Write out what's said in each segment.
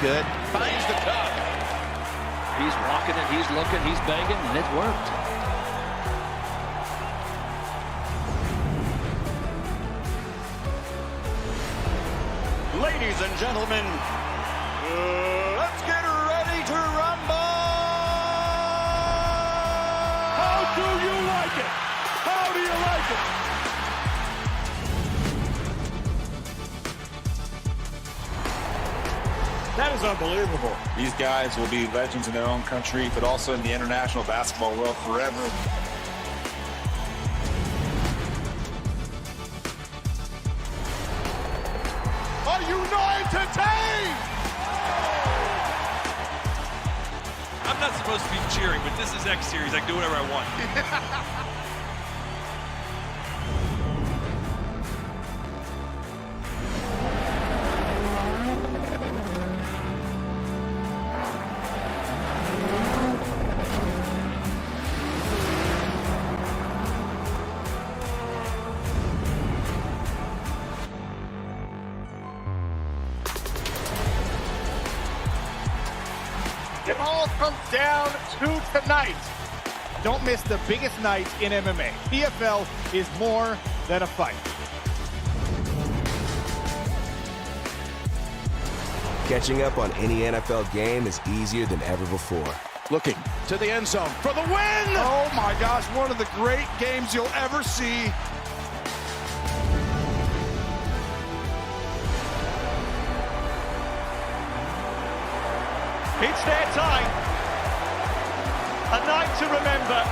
good. Finds the cup. He's walking it, he's looking, he's begging, and it's worked. Ladies and gentlemen, let's get ready to rumble! How do you like it? How do you like it? That is unbelievable. These guys will be legends in their own country, but also in the international basketball world forever. Are you not entertained? I'm not supposed to be cheering, but this is X Series. I can do whatever I want. It all comes down to tonight. Don't miss the biggest night in MMA. PFL is more than a fight. Catching up on any NFL game is easier than ever before. Looking to the end zone for the win! Oh my gosh, one of the great games you'll ever see. It's their time. A night to remember.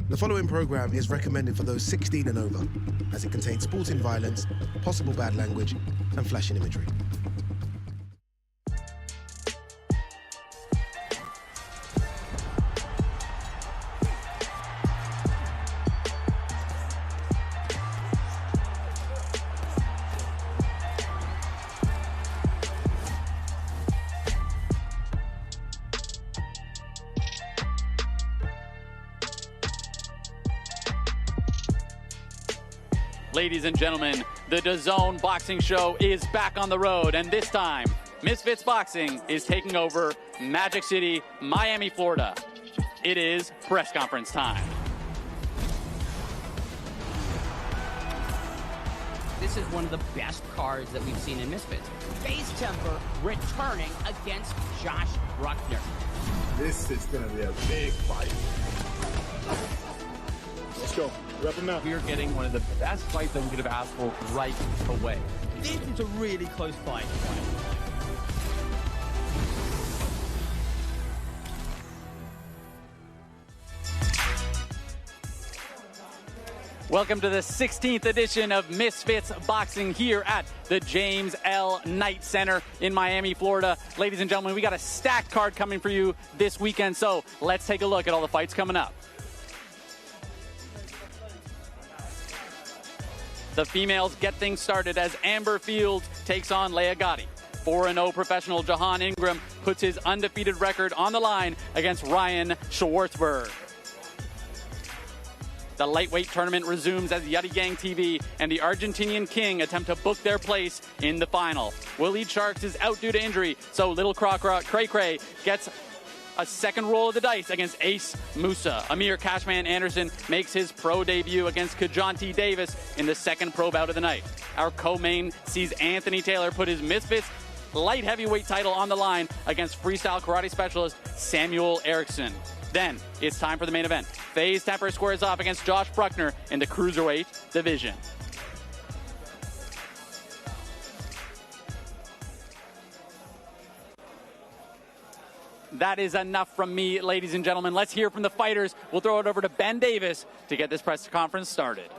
The following program is recommended for those 16 and over, as it contains sporting violence, possible bad language, and flashing imagery. Ladies and gentlemen, the Dazn boxing show is back on the road, and this time, Misfits Boxing is taking over Magic City, Miami, Florida. It is press conference time. This is one of the best cards that we've seen in Misfits. FaZe Temper returning against Josh Brueckner. This is going to be a big fight. Let's go. Wrap him out. We are getting one of the best fights that we could have asked for right away. This is a really close fight. Welcome to the 16th edition of Misfits Boxing here at the James L. Knight Center in Miami, Florida. Ladies and gentlemen, we got a stacked card coming for you this weekend, so let's take a look at all the fights coming up. The females get things started as Amber Fields takes on Leia Gotti. 4-0 professional Jahan Ingram puts his undefeated record on the line against Ryan Schwartzberg. The lightweight tournament resumes as Yachty Gang TV and the Argentinian King attempt to book their place in the final. Waleed Sharks is out due to injury, so Little Cray Cray gets a second roll of the dice against Ace Musa. Amir Cashman Anderson makes his pro debut against Kajanti Davis in the second pro bout of the night. Our co-main sees Anthony Taylor put his Misfits light heavyweight title on the line against freestyle karate specialist Samuel Erickson. Then it's time for the main event. FaZe Temper squares off against Josh Brueckner in the cruiserweight division. That is enough from me, ladies and gentlemen. Let's hear from the fighters. We'll throw it over to Ben Davis to get this press conference started.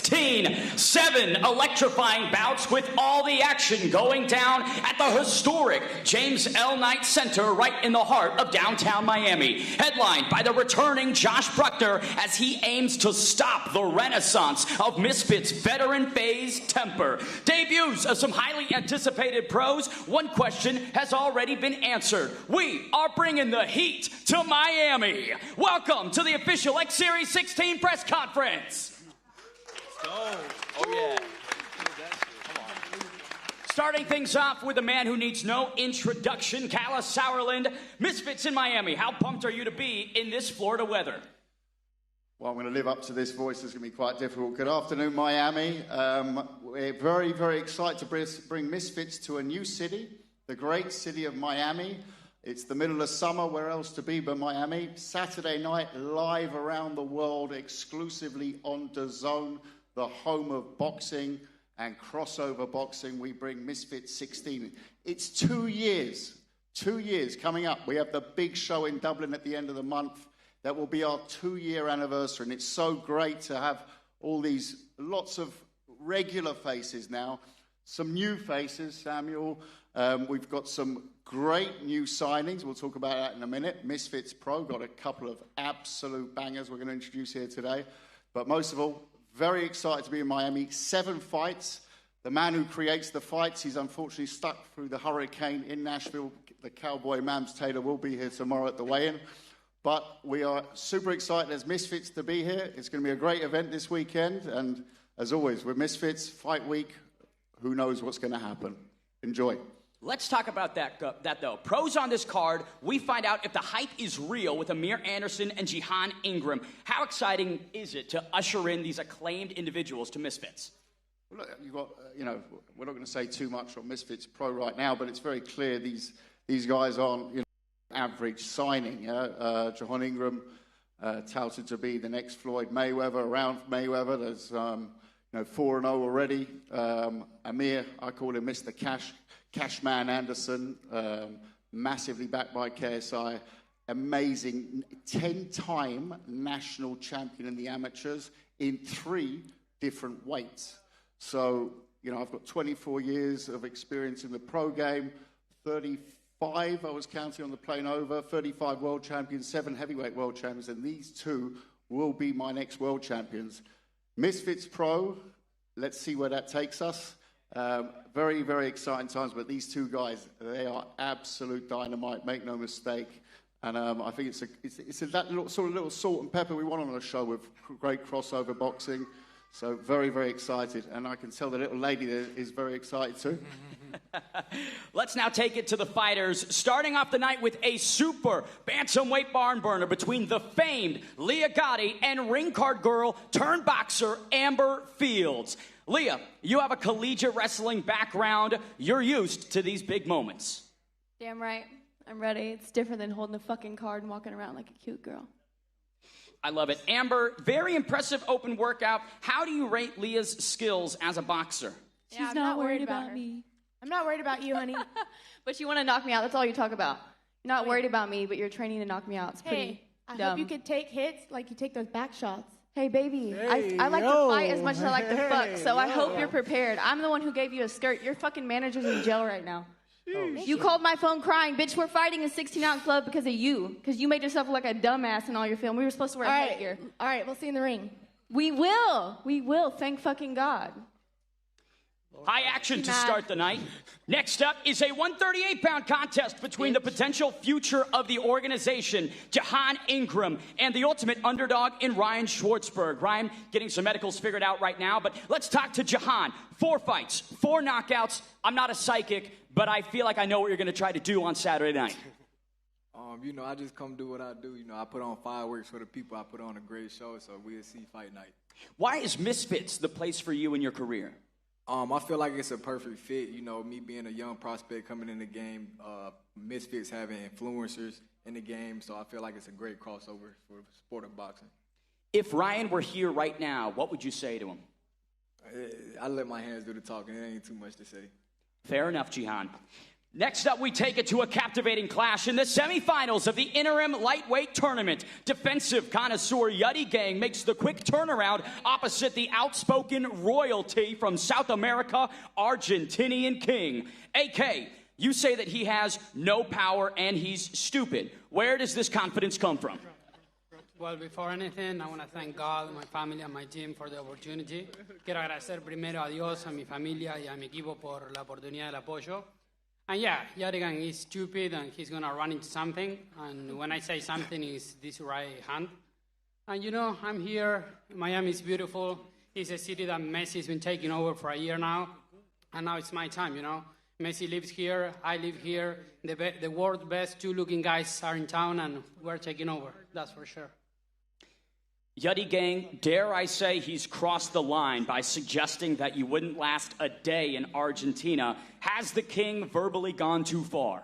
16. 7 electrifying bouts with all the action going down at the historic James L. Knight Center right in the heart of downtown Miami. Headlined by the returning Josh Brueckner as he aims to stop the renaissance of Misfits veteran FaZe Temper. Debuts of some highly anticipated pros. One question has already been answered. We are bringing the heat to Miami. Welcome to the official X Series 16 press conference. Let's go. Oh, yeah. Starting things off with a man who needs no introduction, Calla Sauerland. Misfits in Miami. How pumped are you to be in this Florida weather? Well, I'm going to live up to this voice. It's going to be quite difficult. Good afternoon, Miami. We're very, very excited to bring Misfits to a new city, the great city of Miami. It's the middle of summer. Where else to be but Miami? Saturday night, live around the world, exclusively on Dazn, the home of boxing and crossover boxing. We bring Misfits 16. It's 2 years. 2 years coming up. We have the big show in Dublin at the end of the month. That will be our 2-year anniversary. And it's so great to have all these lots of regular faces now. Some new faces, Samuel. We've got some great new signings. We'll talk about that in a minute. Misfits Pro got a couple of absolute bangers we're going to introduce here today. But most of all, very excited to be in Miami. 7 fights. The man who creates the fights, he's unfortunately stuck through the hurricane in Nashville. The cowboy Mams Taylor will be here tomorrow at the weigh-in. But we are super excited as Misfits to be here. It's going to be a great event this weekend. And as always, with Misfits, Fight Week, who knows what's going to happen. Enjoy. Let's talk about that though. Pros on this card, we find out if the hype is real with Amir Anderson and Jihan Ingram. How exciting is it to usher in these acclaimed individuals to Misfits? Well, look, you've got, we're not going to say too much on Misfits Pro right now, but it's very clear these guys aren't, average signing. Jihan Ingram touted to be the next Floyd Mayweather, around Mayweather. There's 4-0 already. Amir, I call him Mr. Cashman Anderson, massively backed by KSI, amazing 10-time national champion in the amateurs in 3 different weights. So, I've got 24 years of experience in the pro game, 35 I was counting on the plane over, 35 world champions, 7 heavyweight world champions, and these 2 will be my next world champions. Misfits Pro, let's see where that takes us. Very, very exciting times, but these 2 guys, they are absolute dynamite, make no mistake. And I think it's that little salt and pepper we want on a show with great crossover boxing. So very, very excited. And I can tell the little lady there is very excited too. Let's now take it to the fighters, starting off the night with a super bantamweight barn burner between the famed Leah Gotti and ring card girl turned boxer Amber Fields. Leah, you have a collegiate wrestling background. You're used to these big moments. Damn right. I'm ready. It's different than holding a fucking card and walking around like a cute girl. I love it. Amber, very impressive open workout. How do you rate Leah's skills as a boxer? She's not worried about me. I'm not worried about you, honey. But you want to knock me out. That's all you talk about. You're not worried about me, but you're training to knock me out. It's pretty dumb. I hope you could take hits like you take those back shots. Hey, baby, I like to fight as much as I like to fuck, so I hope you're prepared. I'm the one who gave you a skirt. Your fucking manager's in jail right now. You called my phone crying. Bitch, we're fighting in 16-ounce glove because of you. Because you made yourself look like a dumbass in all your film. We were supposed to wear headgear. All right, we'll see you in the ring. We will. We will. Thank fucking God. High action to start the night. Next up is a 138-pound contest between the potential future of the organization, Jihan Ingram, and the ultimate underdog in Ryan Schwartzberg. Ryan getting some medicals figured out right now, but let's talk to Jihan. 4 fights, 4 knockouts. I'm not a psychic, but I feel like I know what you're going to try to do on Saturday night. I just come do what I do. I put on fireworks for the people. I put on a great show, so we'll see fight night. Why is Misfits the place for you in your career? I feel like it's a perfect fit. Me being a young prospect coming in the game, Misfits having influencers in the game, so I feel like it's a great crossover for the sport of boxing. If Ryan were here right now, what would you say to him? I let my hands do the talking. It ain't too much to say. Fair enough, Jihan. Next up, we take it to a captivating clash in the semifinals of the interim lightweight tournament. Defensive connoisseur Yuddy Gang makes the quick turnaround opposite the outspoken royalty from South America, Argentinian King. AK, you say that he has no power and he's stupid. Where does this confidence come from? Well, before anything, I want to thank God, my family, and my team for the opportunity. Quiero agradecer primero a Dios, a mi familia y a mi equipo por la oportunidad del apoyo. And yeah, Yadigan is stupid and he's going to run into something. And when I say something, it's this right hand. And you know, I'm here. Miami is beautiful. It's a city that Messi has been taking over for a year now. And now it's my time, you know. Messi lives here. I live here. The world's best two-looking guys are in town, and we're taking over. That's for sure. Yuddy Gang, dare I say he's crossed the line by suggesting that you wouldn't last a day in Argentina. Has the king verbally gone too far?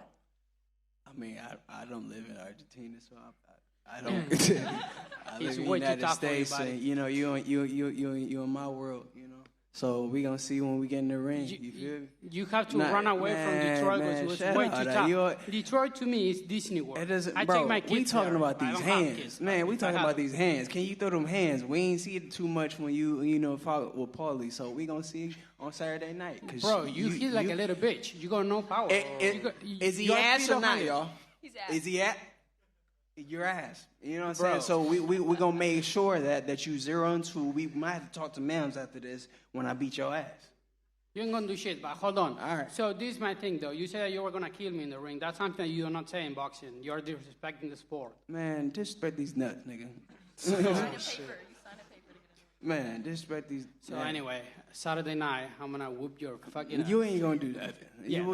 I mean, I don't live in Argentina, so I don't. I live in the United States, and you know, you in my world, you know. So we gonna see when we get in the ring. You feel me? You have to run away from Detroit because it was way too tough. Detroit to me is Disney World. It doesn't, I bro, take my kids we talking there. about these hands, man. We talking about these hands. Can you throw them hands? We ain't see it too much when you know fought with Paulie. So we gonna see on Saturday night. Bro, you feel like a little bitch. You got no power. Is he ass or not, y'all? He's ass. Is he ass? Your ass. You know what I'm saying? So we gonna make sure that you 0-2. We might have to talk to Mams after this when I beat your ass. You ain't gonna do shit, but hold on. All right. So this is my thing, though. You said that you were gonna kill me in the ring. That's something that you do not say in boxing. You're disrespecting the sport. Man, disrespect these nuts, nigga. Man, disrespect these. So anyway, Saturday night, I'm gonna whoop your fucking ass. You ain't gonna do that. Yeah,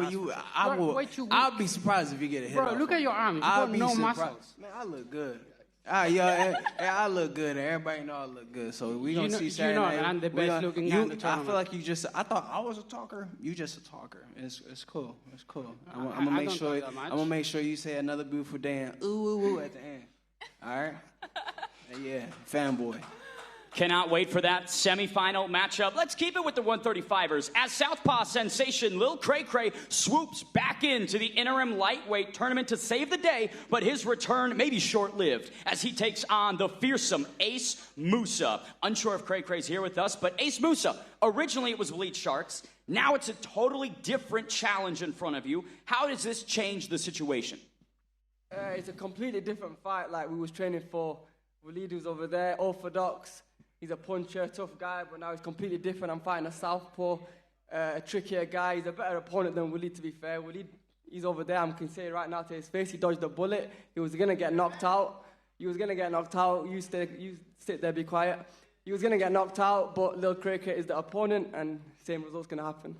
I'll be surprised if you get a hit. Bro, look at your arms. You got no muscles. Man, I look good. I look good, and everybody know I look good. So we gonna see Saturday. You know, I'm the best looking guy in the tournament. I feel like you just. I thought I was a talker. You just a talker. It's cool. It's cool. I'm gonna make sure. I'm gonna make sure you say another beautiful day and ooh at the end. All right. Yeah, fanboy. Cannot wait for that semifinal matchup. Let's keep it with the 135ers. As Southpaw sensation Lil Cray Cray swoops back into the interim lightweight tournament to save the day, but his return may be short-lived as he takes on the fearsome Ace Musa. Unsure if Cray Cray's here with us, but Ace Musa, originally it was Bleach Sharks. Now it's a totally different challenge in front of you. How does this change the situation? It's a completely different fight like we was training for. Walid was over there, orthodox. He's a puncher, tough guy, but now he's completely different. I'm fighting a southpaw, a trickier guy. He's a better opponent than Walid, to be fair. Walid, he's over there. I can say it right now to his face. He dodged the bullet. He was going to get knocked out. You sit there, be quiet. He was going to get knocked out, but Lil Cricket is the opponent, and same result's going to happen.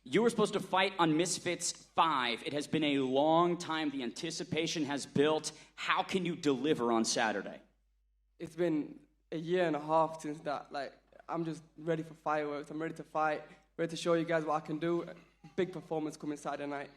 You were supposed to fight on Misfits 5. It has been a long time. The anticipation has built. How can you deliver on Saturday? It's been a year and a half since that. Like, I'm just ready for fireworks. I'm ready to fight, ready to show you guys what I can do. Big performance coming Saturday night.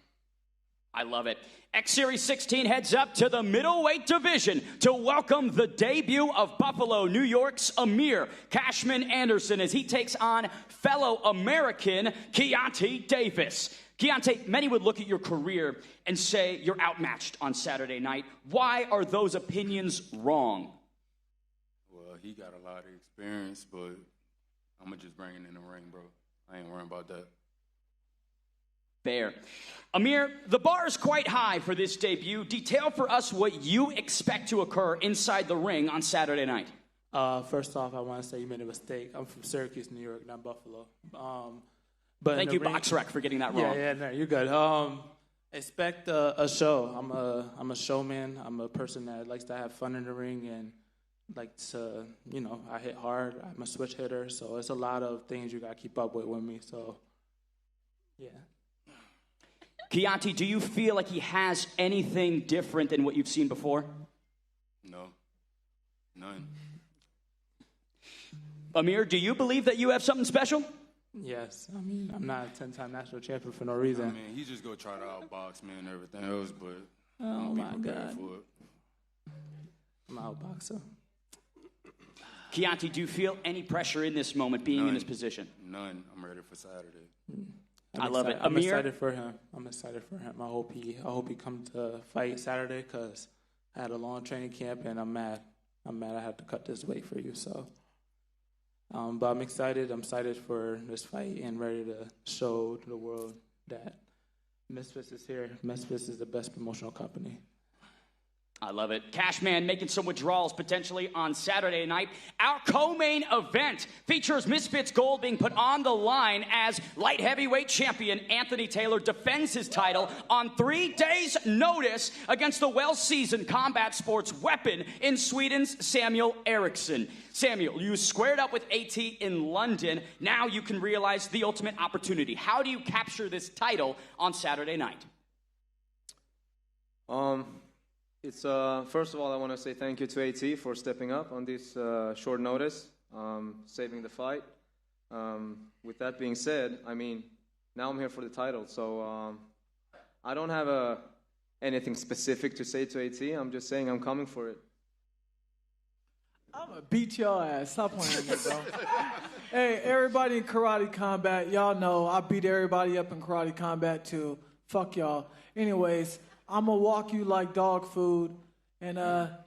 I love it. X-Series 16 heads up to the middleweight division to welcome the debut of Buffalo, New York's Amir Cashman Anderson as he takes on fellow American Keontae Davis. Keontae, many would look at your career and say you're outmatched on Saturday night. Why are those opinions wrong? Well, he got a lot of experience, but I'm going to just bring it in the ring, bro. I ain't worrying about that. Fair. Amir, the bar is quite high for this debut. Detail for us what you expect to occur inside the ring on Saturday night. First off, I want to say you made a mistake. I'm from Syracuse, New York, not Buffalo. But thank you, BoxRec, for getting that wrong. Yeah, no, you're good. Expect a show. I'm a showman. I'm a person that likes to have fun in the ring and likes to, I hit hard. I'm a switch hitter, so it's a lot of things you got to keep up with me. So, yeah. Keontae, do you feel like he has anything different than what you've seen before? No. None. Amir, do you believe that you have something special? Yes. I mean, I'm not a 10-time national champion for no reason. I mean, he's just going to try to outbox me and everything else, but oh my God. For it. I'm an outboxer. Keontae, do you feel any pressure in this moment being in this position? None. I'm ready for Saturday. I love it. I'm Amir? excited for him. I hope he comes to fight Saturday because I had a long training camp and I'm mad I had to cut this weight for you. So, but I'm excited. I'm excited for this fight and ready to show the world that Misfits is here. Misfits is the best promotional company. I love it. Cashman making some withdrawals potentially on Saturday night. Our co-main event features Misfits Gold being put on the line as light heavyweight champion Anthony Taylor defends his title on 3 days' notice against the well-seasoned combat sports weapon in Sweden's Samuel Eriksson. Samuel, you squared up with AT in London. Now you can realize the ultimate opportunity. How do you capture this title on Saturday night? It's first of all, I want to say thank you to AT for stepping up on this short notice, saving the fight. With that being said, I mean, now I'm here for the title, so I don't have anything specific to say to AT. I'm just saying I'm coming for it. I'm gonna beat your ass. Stop playing with me, bro. Hey, everybody in karate combat, y'all know I beat everybody up in karate combat too. Fuck y'all. Anyways, I'm gonna walk you like dog food and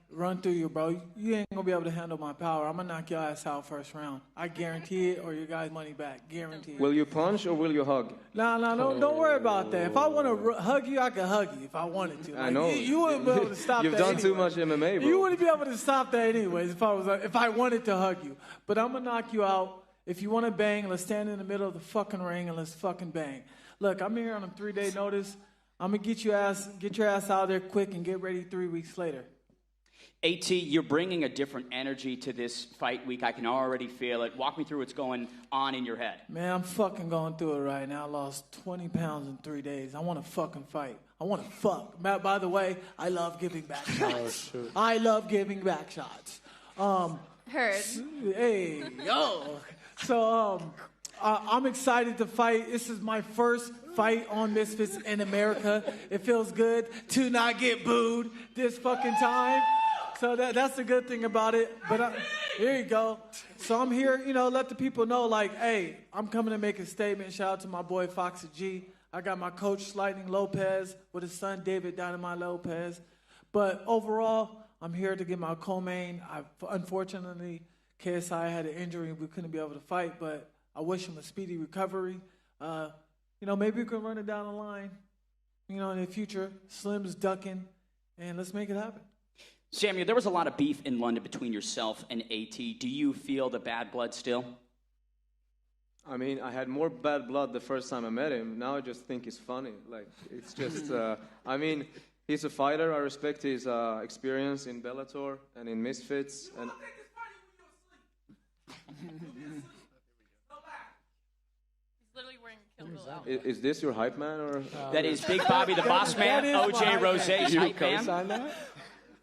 run through you, bro. You ain't gonna be able to handle my power. I'm gonna knock your ass out first round. I guarantee it, or your guys' money back. Guarantee it. Will you punch or will you hug? No, don't worry about that. If I want to hug you, I can hug you if I wanted to. Like, I know. You wouldn't be able to stop You've that done anyway. too much MMA, bro. You wouldn't be able to stop that anyways if I wanted to hug you. But I'm gonna knock you out. If you want to bang, let's stand in the middle of the fucking ring and let's fucking bang. Look, I'm here on a 3-day notice. I'm gonna get your ass out there quick and get ready 3 weeks later. AT, you're bringing a different energy to this fight week. I can already feel it. Walk me through what's going on in your head. Man, I'm fucking going through it right now. I lost 20 pounds in 3 days. I want to fucking fight. I want to fuck. By the way, I love giving back shots. shoot. I love giving back shots. Heard. Hey, yo. So, I'm excited to fight. This is my first fight on Misfits in America. It feels good to not get booed this fucking time. So that's the good thing about it. But here you go. So I'm here, let the people know, like, hey, I'm coming to make a statement. Shout out to my boy Foxy G. I got my coach Lightning Lopez with his son David Dynamite Lopez. But overall, I'm here to get my co-main. Unfortunately, KSI had an injury and we couldn't be able to fight, but I wish him a speedy recovery. Maybe we can run it down the line, in the future. Slim's ducking, and let's make it happen. Samuel, there was a lot of beef in London between yourself and AT. Do you feel the bad blood still? I mean, I had more bad blood the first time I met him. Now I just think he's funny. Like, it's just, he's a fighter. I respect his experience in Bellator and in Misfits. And Literally wearing Kill Bill outfit. is this your hype man or? That is Big Bobby, the boss man, OJ Rose's You hype man. co-sign that?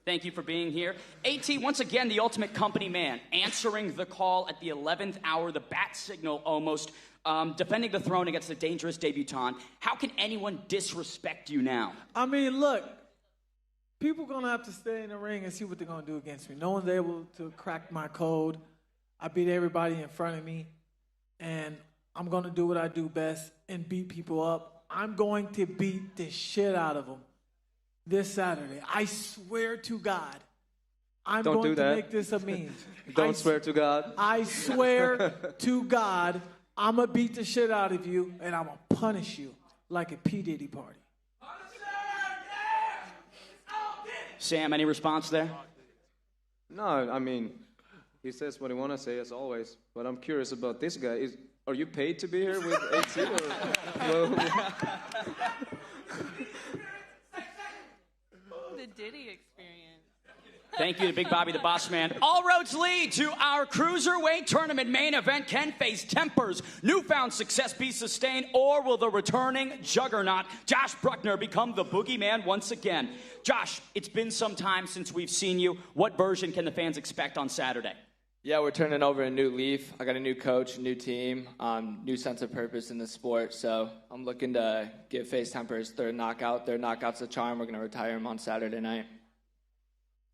Thank you for being here. AT, once again, the ultimate company man, answering the call at the 11th hour, the bat signal almost, defending the throne against the dangerous debutant. How can anyone disrespect you now? I mean, look, people going to have to stay in the ring and see what they're going to do against me. No one's able to crack my code. I beat everybody in front of me, and I'm going to do what I do best and beat people up. I'm going to beat the shit out of them this Saturday. I swear to God. I'm Don't going do to that. make this a meme. Don't swear to God. I swear to God, I'm going to beat the shit out of you, and I'm going to punish you like a P. Diddy party. Sam, any response there? No, I mean, he says what he want to say as always. But I'm curious about this guy. Are you paid to be here with AT? Or, The Diddy experience. Thank you to Big Bobby, the boss man. All roads lead to our Cruiserweight Tournament main event. Can FaZe Temper's newfound success be sustained, or will the returning juggernaut, Josh Brueckner, become the boogeyman once again? Josh, it's been some time since we've seen you. What version can the fans expect on Saturday? Yeah, we're turning over a new leaf. I got a new coach, new team, new sense of purpose in the sport. So I'm looking to give FaZe Temper his third knockout. Their knockout's a charm. We're going to retire him on Saturday night.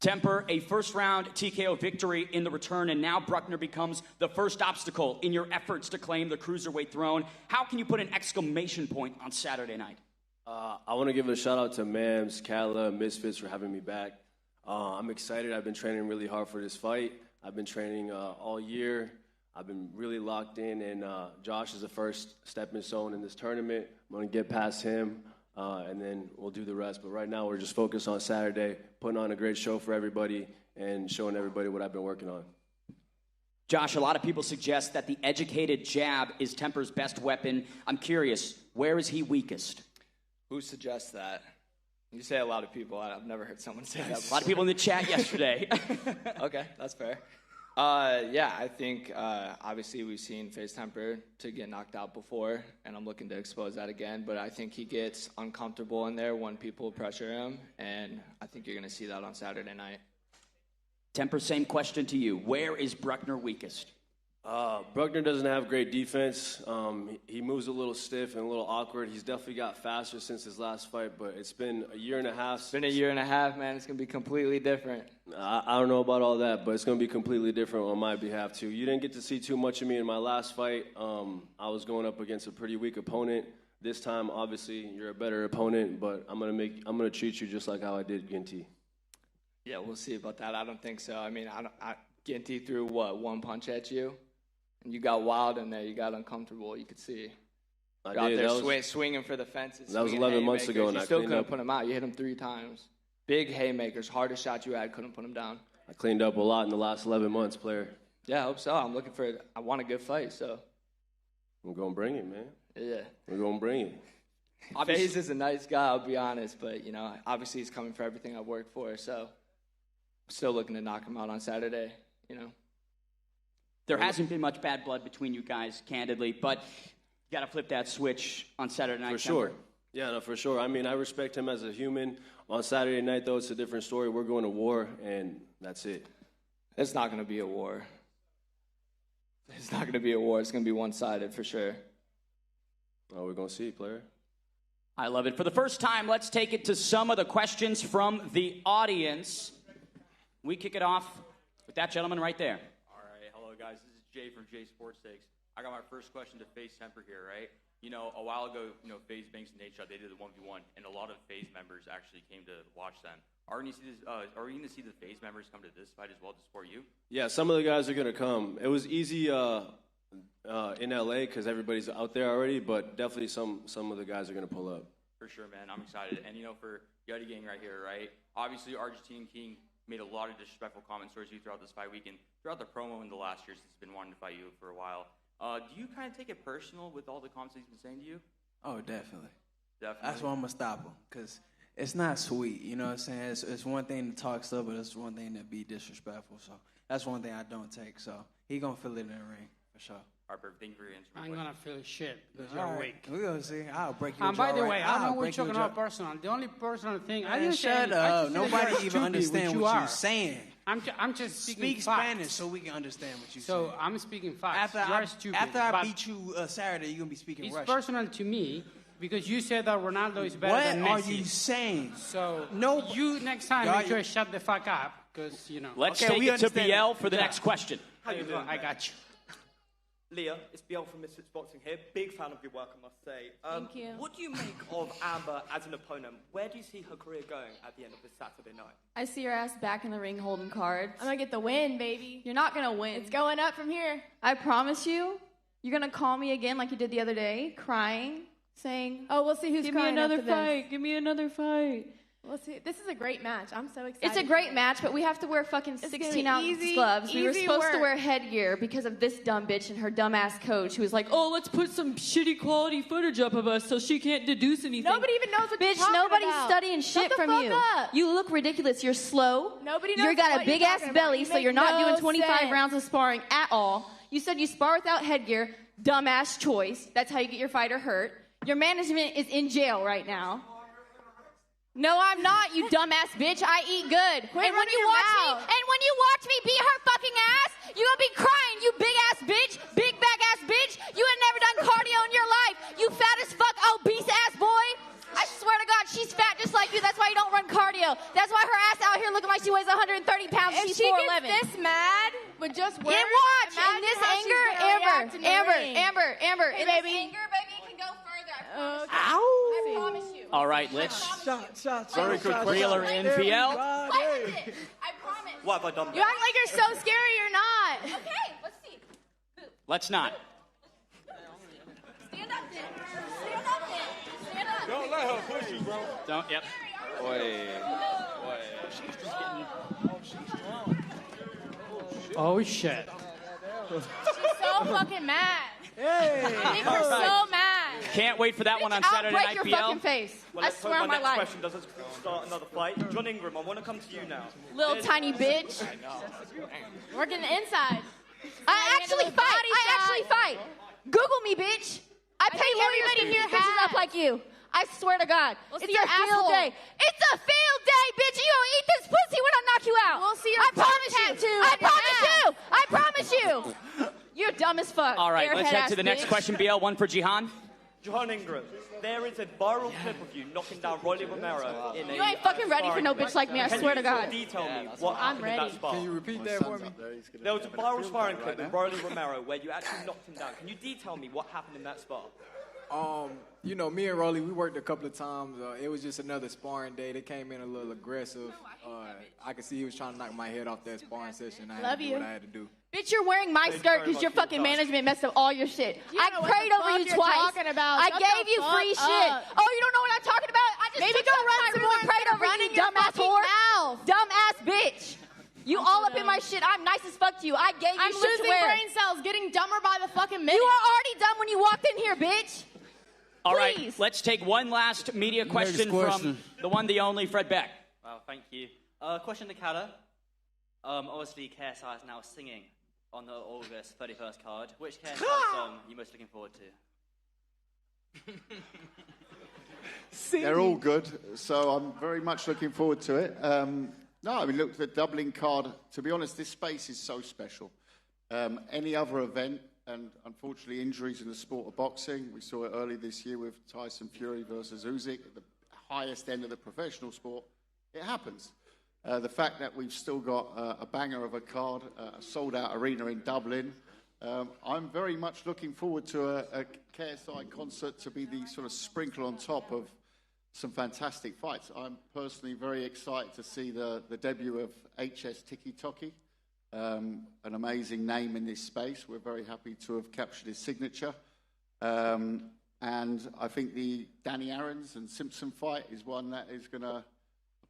Temper, a first-round TKO victory in the return, and now Brueckner becomes the first obstacle in your efforts to claim the cruiserweight throne. How can you put an exclamation point on Saturday night? I want to give a shout-out to Mams, Kala, Misfits for having me back. I'm excited. I've been training really hard for this fight. I've been training all year. I've been really locked in, and Josh is the first stepping stone in this tournament. I'm going to get past him, and then we'll do the rest. But right now, we're just focused on Saturday, putting on a great show for everybody and showing everybody what I've been working on. Josh, a lot of people suggest that the educated jab is Temper's best weapon. I'm curious, where is he weakest? Who suggests that? You say a lot of people. I've never heard someone say that. A lot of people in the chat yesterday. Okay, that's fair. Yeah, I think obviously we've seen FaZe Temper to get knocked out before, and I'm looking to expose that again. But I think he gets uncomfortable in there when people pressure him, and I think you're going to see that on Saturday night. Temper, same question to you. Where is Brueckner weakest? Brueckner doesn't have great defense. He moves a little stiff and a little awkward. He's definitely got faster since his last fight, but it's been a year and a half. It's been a year and a half, man. It's going to be completely different. I don't know about all that, but it's going to be completely different on my behalf, too. You didn't get to see too much of me in my last fight. I was going up against a pretty weak opponent. This time, obviously, you're a better opponent, but I'm gonna treat you just like how I did Ginty. Yeah, we'll see about that. I don't think so. I mean, Ginty threw, one punch at you? And you got wild in there. You got uncomfortable. You could see. I got did. there swinging for the fences. That was 11 months ago, and you I still cleaned couldn't up. put him out. You hit him 3 times. Big haymakers. Hardest shot you had. Couldn't put him down. I cleaned up a lot in the last 11 months, player. Yeah, I hope so. I'm looking for it. I want a good fight, so. We're going to bring it, man. Yeah. We're going to bring it. FaZe is a nice guy, I'll be honest. But, obviously he's coming for everything I worked for. So, I'm still looking to knock him out on Saturday, There hasn't been much bad blood between you guys, candidly, but you got to flip that switch on Saturday night. For sure. Yeah, no, for sure. I mean, I respect him as a human. On Saturday night, though, it's a different story. We're going to war, and that's it. It's not going to be a war. It's not going to be a war. It's going to be one-sided for sure. Oh, we're going to see, player. I love it. For the first time, let's take it to some of the questions from the audience. We kick it off with that gentleman right there. Hello, guys. This is Jay from Jay Sports Takes. I got my first question to FaZe Temper here, right? A while ago, FaZe Banks and Nate Shot, they did the 1v1, and a lot of FaZe members actually came to watch them. Are we going to see the FaZe members come to this fight as well to support you? Yeah, some of the guys are going to come. It was easy in LA because everybody's out there already, but definitely some of the guys are going to pull up. For sure, man. I'm excited. And, for Yeti Gang right here, right? Obviously, Argentinian King made a lot of disrespectful comments towards you throughout this fight weekend, throughout the promo in the last year since he's been wanting to fight you for a while. Do you kind of take it personal with all the comments he's been saying to you? Oh, definitely. Definitely. That's why I'm going to stop him, because it's not sweet, you know what I'm saying? It's one thing to talk stuff, but it's one thing to be disrespectful, so that's one thing I don't take, so he going to feel it in the ring, for sure. All right, perfect. Thank you for your answer. I'm going to feel shit because All you're right. weak. We're going to see. I'll break your And jaw. by the way, right. I don't I'll know what break you're your talking about jaw. personal. The only personal thing I Man, didn't shut say, up. I just Nobody said you're even stupid, understand which what you you're are. saying. I'm just speaking Speak facts. Spanish so we can understand what you're saying. So I'm speaking facts. After You're stupid. after I but beat you Saturday, you're going to be speaking it's Russian. personal to me because you said that Ronaldo is better What than Messi. are you saying? So No. you next time Y'all- make sure to shut the fuck up because, Let's Okay, take we it to understand. BL for the next question. How you doing? I got you. Leah, it's BL from Misfits Boxing here. Big fan of your work, I must say. Thank you. What do you make of Amber as an opponent? Where do you see her career going at the end of this Saturday night? I see your ass back in the ring holding cards. I'm gonna get the win, baby. You're not gonna win. It's going up from here. I promise you, you're gonna call me again like you did the other day, crying, saying, Oh, we'll see who's "Give me crying another after this. fight. Give me another fight." We'll see. This is a great match. I'm so excited. It's a great match, but we have to wear fucking It's gonna be 16-ounce easy, gloves. We were easy supposed to work. wear headgear because of this dumb bitch and her dumbass coach who was like, "Oh, let's put some shitty quality footage up of us so she can't deduce anything." Nobody even knows what you're Bitch, talking nobody's about. studying Shut shit the from fuck you. up. You look ridiculous. You're slow. Nobody You knows got a what you're big ass talking belly, about. so You you're make not no doing 25 sense. rounds of sparring at all. You said you spar without headgear. Dumbass choice. That's how you get your fighter hurt. Your management is in jail right now. No, I'm not, you dumbass bitch. I eat good. Quit and when running you your watch mouth. me beat her fucking ass, you gonna be crying, you big ass bitch, big back ass bitch. You ain't never done cardio in your life. You fat as fuck, obese ass boy. I swear to God, she's fat just like Thank you. That's why you don't run cardio. That's why her ass out here looking like she weighs 130 pounds. If She's she 4'11". gets this mad with just words, And watch, in imagine this how she's anger, gonna react in the ring. Amber, Hey, in baby. this anger, baby, it can go further. I promise you. Ow. I promise you. All right, let's Very good question. Wheeler in PL. Play with it. I promise. What have I done? You act like you're so scary. You're not. Okay, let's see. Let's not. Stand up then. Stand up then. Stand up. Don't let her push you, bro. Don't. Yep. Oh shit. She's so fucking mad. Hey. I think we're so mad. Can't wait for that one on I'll Saturday break Night your PL. fucking face. Well, I let's swear hope on my my next life. question doesn't start another fight. John Ingram, I want to come to you now. Little tiny bitch. Working the inside. I actually Handle the fight. body I shot. actually fight. Google me, bitch. I pay think lawyers everybody to here beat bitches up has. like you. I swear to God. We'll It's see a your field asshole. day. It's a field day, bitch. You don't eat this pussy when I knock you out. We'll see your I promise you. tattoo I on your promise ass. you. I promise you. You're dumb as fuck. All right, let's airhead head ass to the next bitch. question, BL. One for Jihan. John Ingram, there is a viral clip of you knocking down Rolly Romero in a... You ain't fucking ready for no bitch like me, I swear to God. Can you detail me what I'm happened in that ready. spar? Can you repeat that for me? There was a viral sparring clip with Rolly Romero where you actually knocked him down. Can you detail me what happened in that spar? You know, me and Rolly, we worked a couple of times. It was just another sparring day. They came in a little aggressive. I could see he was trying to knock my head off that sparring session. I had Love to do you. what I had to do. Bitch, you're wearing my skirt because your fucking management messed up all your shit. You I know what prayed the over fuck you you're twice. talking about. I Shut gave the you fuck free shit. up. Oh, you don't know what I'm talking about? I just Maybe took go some run time, some really more prayed instead of over you, running your dumbass fucking whore. mouth. Dumbass bitch. You all up in my shit. I'm nice as fuck to you. I gave you I'm shit to losing wear. brain cells, getting dumber by the fucking minute. You are already dumb when you walked in here, bitch. All right, Please. let's take one last media question from the one, the only, Fred Beck. Well, thank you. Question to Kala. Obviously, KSI is now singing on the August 31st card. Which KSI song are you most looking forward to? They're all good, so I'm very much looking forward to it. No, I mean, look, the doubling card, to be honest, this space is so special. Any other event, and unfortunately injuries in the sport of boxing, we saw it early this year with Tyson Fury versus Usyk, at the highest end of the professional sport, it happens. The fact that we've still got a banger of a card, a sold-out arena in Dublin, I'm very much looking forward to a KSI concert to be the sort of sprinkle on top of some fantastic fights. I'm personally very excited to see the debut of HS Tiki Toki, an amazing name in this space. We're very happy to have captured his signature. And I think the Danny Aarons and Simpson fight is one that is going to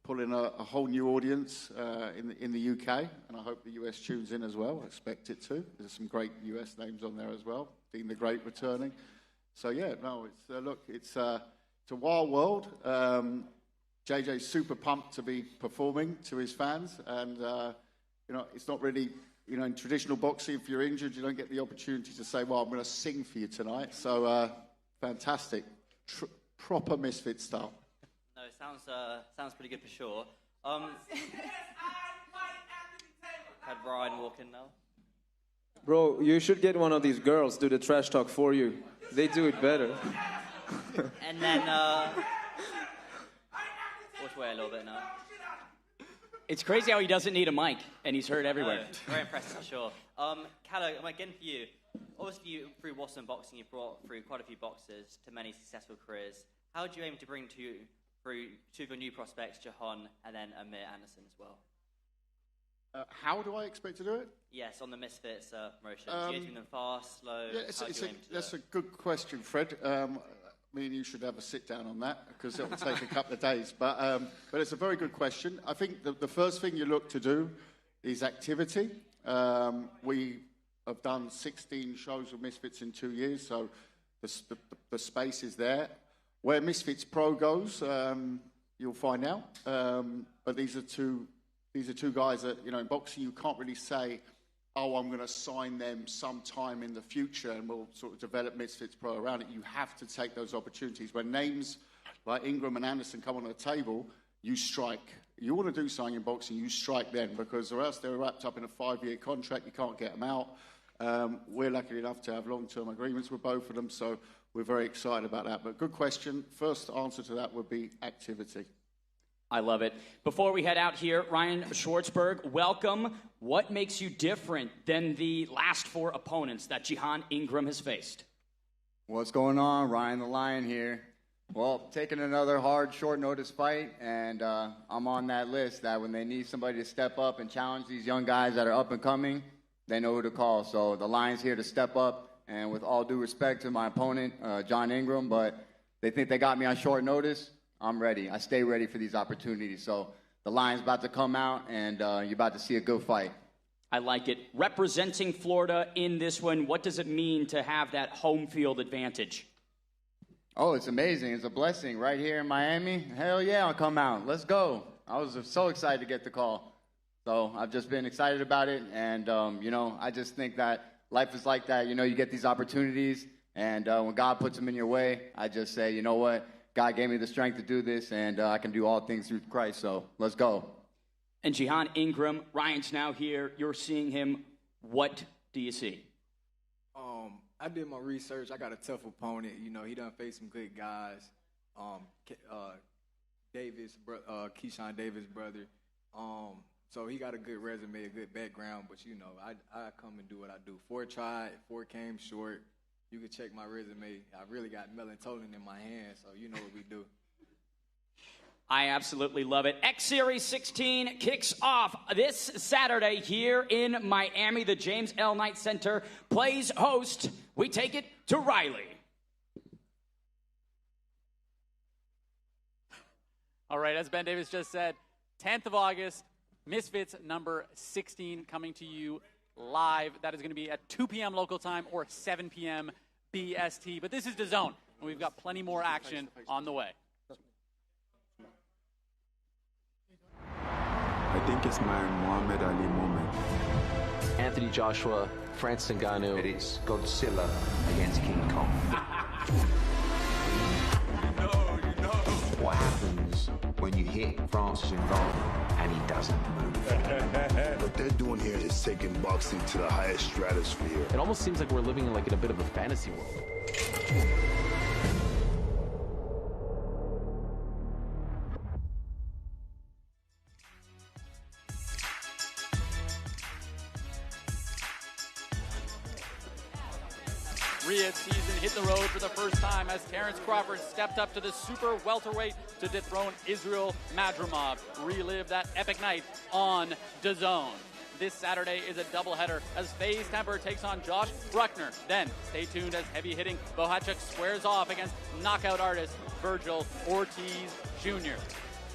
pull in a whole new audience in the UK, and I hope the US tunes in as well. I expect it to. There's some great US names on there as well. Dean the Great returning. So yeah, no, it's a wild world. JJ's super pumped to be performing to his fans, and it's not really, in traditional boxing, if you're injured, you don't get the opportunity to say, well, I'm going to sing for you tonight. So fantastic, proper Misfit style. No, it sounds pretty good for sure. Had Ryan walk in now. Bro, you should get one of these girls do the trash talk for you. They do it better. And then, watch away a little bit now. It's crazy how he doesn't need a mic, and he's heard everywhere. No, very impressive for sure. Calla, again for you. Obviously, through Watson Boxing, you've brought through quite a few boxers to many successful careers. How do you aim to bring through two of your new prospects, Jahan and then Amir Anderson as well? How do I expect to do it? Yes, on the Misfits promotion. Do you aim them fast, slow? Yeah, that's a good question, Fred. Me and you should have a sit down on that because it will take a couple of days. But it's a very good question. I think the first thing you look to do is activity. We have done 16 shows with Misfits in 2 years, so the space is there. Where Misfits Pro goes, you'll find out. But these are two guys that, in boxing you can't really say, oh, I'm going to sign them sometime in the future and we'll sort of develop Misfits Pro around it. You have to take those opportunities. When names like Ingram and Anderson come on the table, you strike. You want to do something in boxing, you strike then, because or else they're wrapped up in a 5-year contract, you can't get them out. We're lucky enough to have long-term agreements with both of them, so we're very excited about that. But good question. First answer to that would be activity. I love it. Before we head out here, Ryan Schwartzberg, welcome. What makes you different than the last 4 opponents that Jihan Ingram has faced? What's going on? Ryan the Lion here. Well, taking another hard, short notice fight, and I'm on that list that when they need somebody to step up and challenge these young guys that are up and coming, they know who to call. So the Lion's here to step up, and with all due respect to my opponent, John Ingram, but they think they got me on short notice. I'm ready. I stay ready for these opportunities. So the Lion's about to come out, and you're about to see a good fight. I like it. Representing Florida in this one, what does it mean to have that home field advantage? Oh, it's amazing. It's a blessing right here in Miami. Hell yeah, I'll come out. Let's go. I was so excited to get the call. So I've just been excited about it. And, I just think that life is like that. You get these opportunities. And when God puts them in your way, I just say, you know what? God gave me the strength to do this, and I can do all things through Christ, so let's go. And Jihan Ingram, Ryan's now here. You're seeing him. What do you see? I did my research. I got a tough opponent. He done faced some good guys. Keyshawn Davis' brother. So he got a good resume, a good background. But, I come and do what I do. 4 tried, 4 came short. You can check my resume. I really got melatonin in my hand, so you know what we do. I absolutely love it. X Series 16 kicks off this Saturday here in Miami. The James L. Knight Center plays host. We take it to Riley. All right, as Ben Davis just said, 10th of August, Misfits number 16 coming to you live. That is going to be at 2 p.m. local time or 7 p.m. BST. But this is Dazn, and we've got plenty more action on the way. I think it's my Muhammad Ali moment. Anthony Joshua, Francis Ngannou. It's Godzilla against King Kong. What happens when you hit Francis Ngannou and he doesn't move? What they're doing here is taking boxing to the highest stratosphere. It almost seems like we're living in a bit of a fantasy world. Riyadh season hit the road for the first time as Terrence Crawford stepped up to the super welterweight to dethrone Israel Madrimov. Relive that epic night on Dazn. This Saturday is a doubleheader as FaZe Temper takes on Josh Brueckner. Then, stay tuned as heavy-hitting Bohachuk squares off against knockout artist Virgil Ortiz Jr.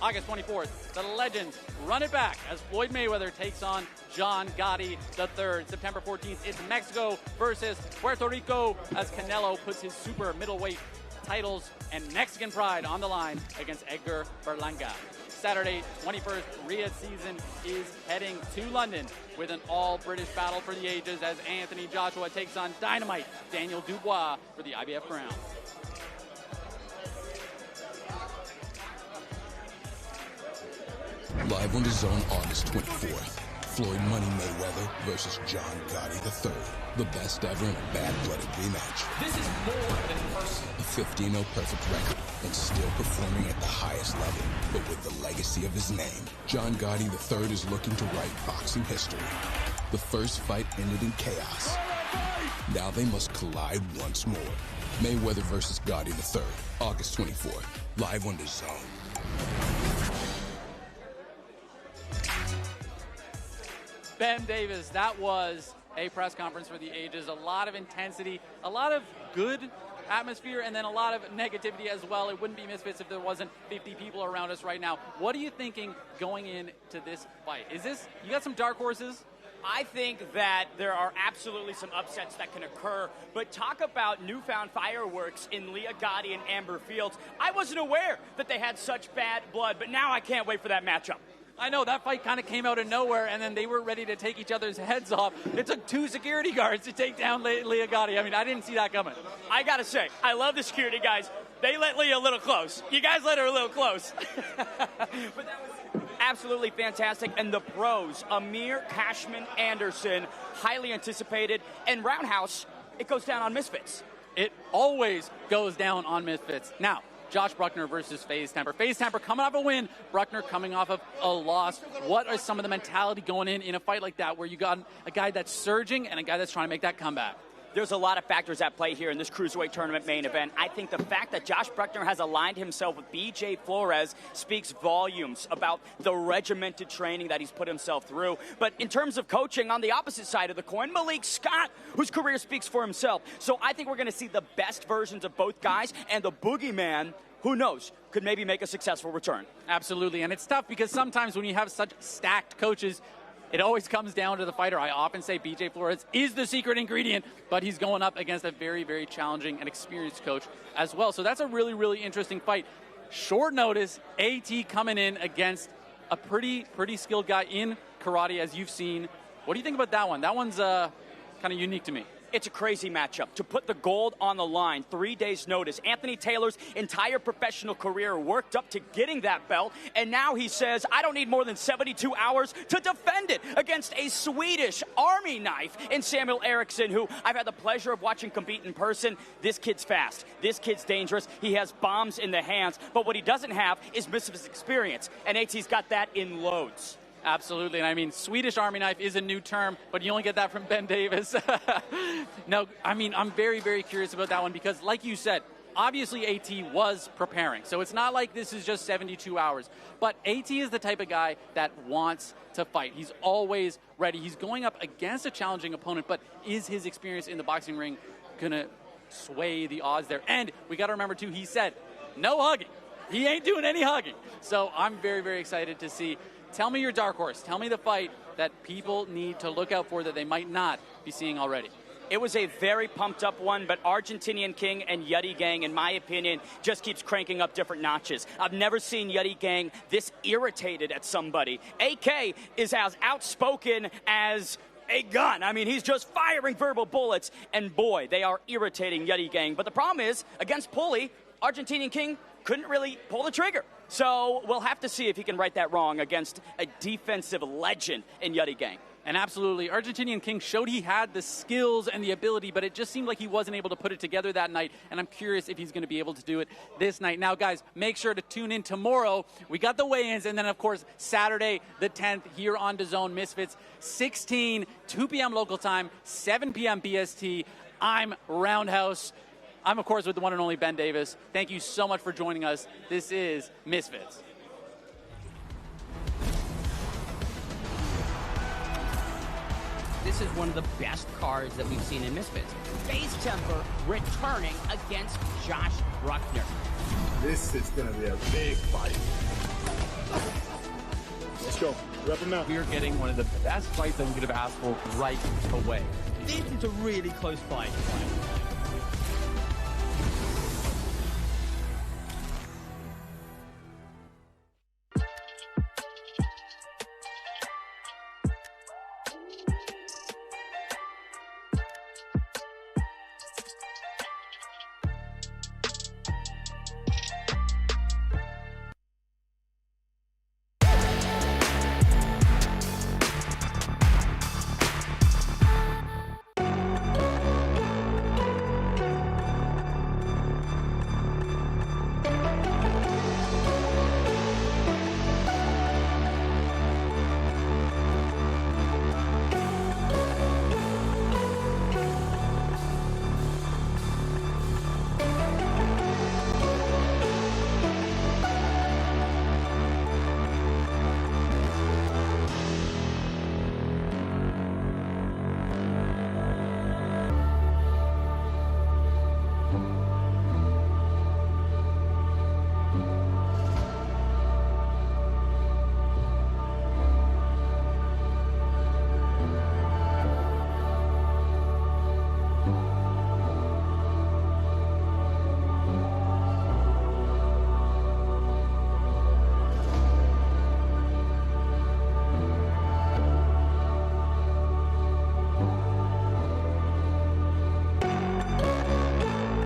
August 24th, the Legends run it back as Floyd Mayweather takes on John Gotti III. September 14th, it's Mexico versus Puerto Rico as Canelo puts his super middleweight titles and Mexican pride on the line against Edgar Berlanga. Saturday, 21st, Riyadh season is heading to London with an all-British battle for the ages as Anthony Joshua takes on Dynamite Daniel Dubois for the IBF crown. Live on Dazn August 24th. Floyd Money Mayweather versus John Gotti III. The best ever in a bad-blooded rematch. This is more than personal. A 15-0 perfect record and still performing at the highest level. But with the legacy of his name, John Gotti III is looking to write boxing history. The first fight ended in chaos. Now they must collide once more. Mayweather versus Gotti III, August 24th. Live on Dazn. Ben Davis, that was a press conference for the ages. A lot of intensity, a lot of good atmosphere, and then a lot of negativity as well. It wouldn't be Misfits if there wasn't 50 people around us right now. What are you thinking going into this fight? You got some dark horses? I think that there are absolutely some upsets that can occur, but talk about newfound fireworks in Leah Gotti and Amber Fields. I wasn't aware that they had such bad blood, but now I can't wait for that matchup. I know, that fight kind of came out of nowhere, and then they were ready to take each other's heads off. It took 2 security guards to take down Leah Gotti. I mean, I didn't see that coming. I got to say, I love the security guys. They let Leah a little close. You guys let her a little close. But that was absolutely fantastic. And the pros, Amir Cashman Anderson, highly anticipated. And Roundhouse, it goes down on Misfits. It always goes down on Misfits. Now, Josh Brueckner versus FaZe Temper. FaZe Temper coming off a win, Brueckner coming off of a loss. What are some of the mentality going in a fight like that where you got a guy that's surging and a guy that's trying to make that comeback? There's a lot of factors at play here in this Cruiserweight tournament main event. I think the fact that Josh Brueckner has aligned himself with BJ Flores speaks volumes about the regimented training that he's put himself through. But in terms of coaching, on the opposite side of the coin, Malik Scott, whose career speaks for himself. So I think we're going to see the best versions of both guys, and the boogeyman, who knows, could maybe make a successful return. Absolutely, and it's tough because sometimes when you have such stacked coaches, it always comes down to the fighter. I often say BJ Flores is the secret ingredient, but he's going up against a very, very challenging and experienced coach as well. So that's a really, really interesting fight. Short notice, AT coming in against a pretty skilled guy in karate, as you've seen. What do you think about that one? That one's kind of unique to me. It's a crazy matchup. To put the gold on the line, 3 days' notice. Anthony Taylor's entire professional career worked up to getting that belt, and now he says, I don't need more than 72 hours to defend it against a Swedish army knife in Samuel Eriksson, who I've had the pleasure of watching compete in person. This kid's fast. This kid's dangerous. He has bombs in the hands, but what he doesn't have is Misfits experience, and AT's got that in loads. Absolutely, and I mean, Swedish Army knife is a new term, but you only get that from Ben Davis. No, I mean, I'm very, very curious about that one because, like you said, obviously AT was preparing. So it's not like this is just 72 hours. But AT is the type of guy that wants to fight. He's always ready. He's going up against a challenging opponent, but is his experience in the boxing ring going to sway the odds there? And we got to remember, too, he said, no hugging. He ain't doing any hugging. So I'm very, very excited to see. Tell me your dark horse. Tell me the fight that people need to look out for that they might not be seeing already. It was a very pumped up one, but Argentinian King and Yeti Gang, in my opinion, just keeps cranking up different notches. I've never seen Yeti Gang this irritated at somebody. AK is as outspoken as a gun. I mean, he's just firing verbal bullets, and boy, they are irritating Yeti Gang. But the problem is, against Pulley, Argentinian King couldn't really pull the trigger. So we'll have to see if he can right that wrong against a defensive legend in Yeti Gang. And absolutely, Argentinian King showed he had the skills and the ability, but it just seemed like he wasn't able to put it together that night, and I'm curious if he's going to be able to do it this night. Now, guys, make sure to tune in tomorrow. We got the weigh-ins, and then, of course, Saturday the 10th here on Dazn, Misfits, 16, 2 p.m. local time, 7 p.m. BST. I'm Roundhouse. I'm, of course, with the one and only Ben Davis. Thank you so much for joining us. This is Misfits. This is one of the best cards that we've seen in Misfits. FaZe Temper returning against Josh Brueckner. This is going to be a big fight. Let's go. Wrap him out. We are getting one of the best fights that we could have asked for right away. This is a really close fight.